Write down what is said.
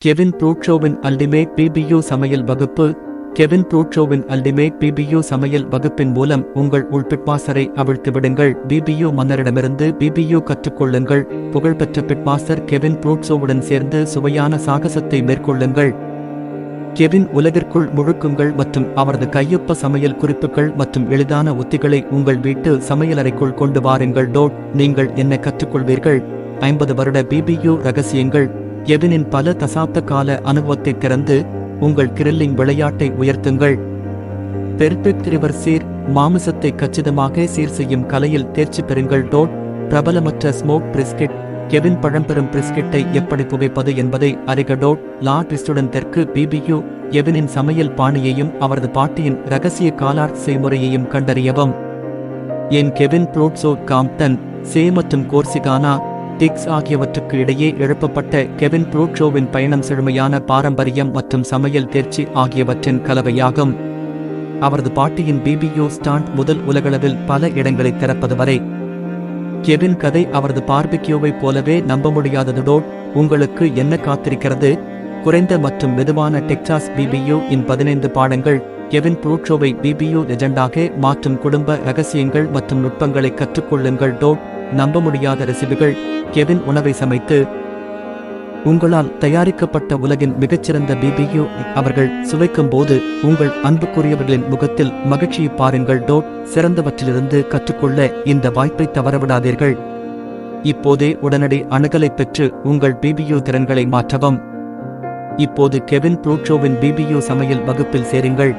Kevin ப்ரூட்ஷோவின் ultimate BPU சமையல் வகுப்பு. Kevin ப்ரூட்ஷோவின் ultimate BPU சமையல் வகுப்பின் மூலம் உங்கள் உள்பிட்மாஸ்டரை அவிழ்த்து விடுங்கள். பிபியூ மன்னரிடமிருந்து பிபியூ கற்றுக்கொள்ளுங்கள். புகழ்பெற்ற பிட்மாஸ்டர் கெவின் ப்ரூட்ஷோவுடன் சேர்ந்து சுவையான சாகசத்தை மேற்கொள்ளுங்கள். கெவின் உலகிற்குள் முழுக்குங்கள் மற்றும் அவரது கையொப்ப சமையல் குறிப்புகள் மற்றும் எளிதான உத்திகளை உங்கள் வீட்டு சமையலறைக்குள் கொண்டு வாருங்கள். நீங்கள் என்ன கற்றுக்கொள்வீர்கள்? 50 வருட பிபியூ ரகசியங்கள். கெவினின் பல தசாப்த கால அனுபவத்தை திறந்து உங்கள் கிரில்லிங் விளையாட்டை உயர்த்துங்கள். பெர்ஃபெக்ட் ரிவர் சீர். மாமிசத்தை கச்சிதமாக சீர் செய்யும் கலையில் தேர்ச்சி பெறுங்கள். பிரபலமற்ற ஸ்மோக் பிரிஸ்கெட். கெவின் பழம்பெரும் பிரிஸ்கெட்டை எப்படி புகைப்பது என்பதை அறிக. லா ட்விஸ்டுடன் தெற்கு பிபியூ. கெவினின் சமையல் பாணியையும் அவரது பாட்டியின் ரகசிய காலார்ட் செய்முறையையும் கண்டறியவும். என் கெவின் ப்ரூட்ஷோ காம்ப்டன், சே மற்றும் கோர்சிகானா, டிக்ஸ் ஆகியவற்றுக்கு இடையே எழுப்பப்பட்ட கெவின் ப்ரூட்ஷோவின் பயணம் செழுமையான பாரம்பரியம் மற்றும் சமையல் தேர்ச்சி ஆகியவற்றின் கலவையாகும். அவரது பாட்டியின் பிபியூ ஸ்டாண்ட் முதல் உலகளவில் பல இடங்களை திறப்பது வரை. கெவின் கதை அவரது பார்பிக்யூவைப் போலவே நம்ப முடியாதது. உங்களுக்கு என்ன காத்திருக்கிறது? குறைந்த மற்றும் மெதுவான டெக்சாஸ் பிபியூ இன் 15 பாடங்கள். கெவின் ப்ரூட்ஷோவை பிபியூ லெஜெண்டாக மாற்றும் குடும்ப ரகசியங்கள் மற்றும் நுட்பங்களை கற்றுக்கொள்ளுங்கள். நம்ப முடியாத ரெசிபிகள். கெவின் உணவை சமைத்து உங்களால் தயாரிக்கப்பட்ட உலகின் மிகச்சிறந்த பிபியூ அவர்கள் சுவைக்கும் போது உங்கள் அன்புக்குரியவர்களின் முகத்தில் மகிழ்ச்சியை பாருங்கள். சிறந்தவற்றிலிருந்து கற்றுக்கொள்ள இந்த வாய்ப்பை தவறவிடாதீர்கள். இப்போதே உடனடி அணுகலை பெற்று உங்கள் பிபியூ திறன்களை மாற்றவும். இப்போது கெவின் ப்ரூட்ஷோவின் பிபியூ சமையல் வகுப்பில் சேருங்கள்.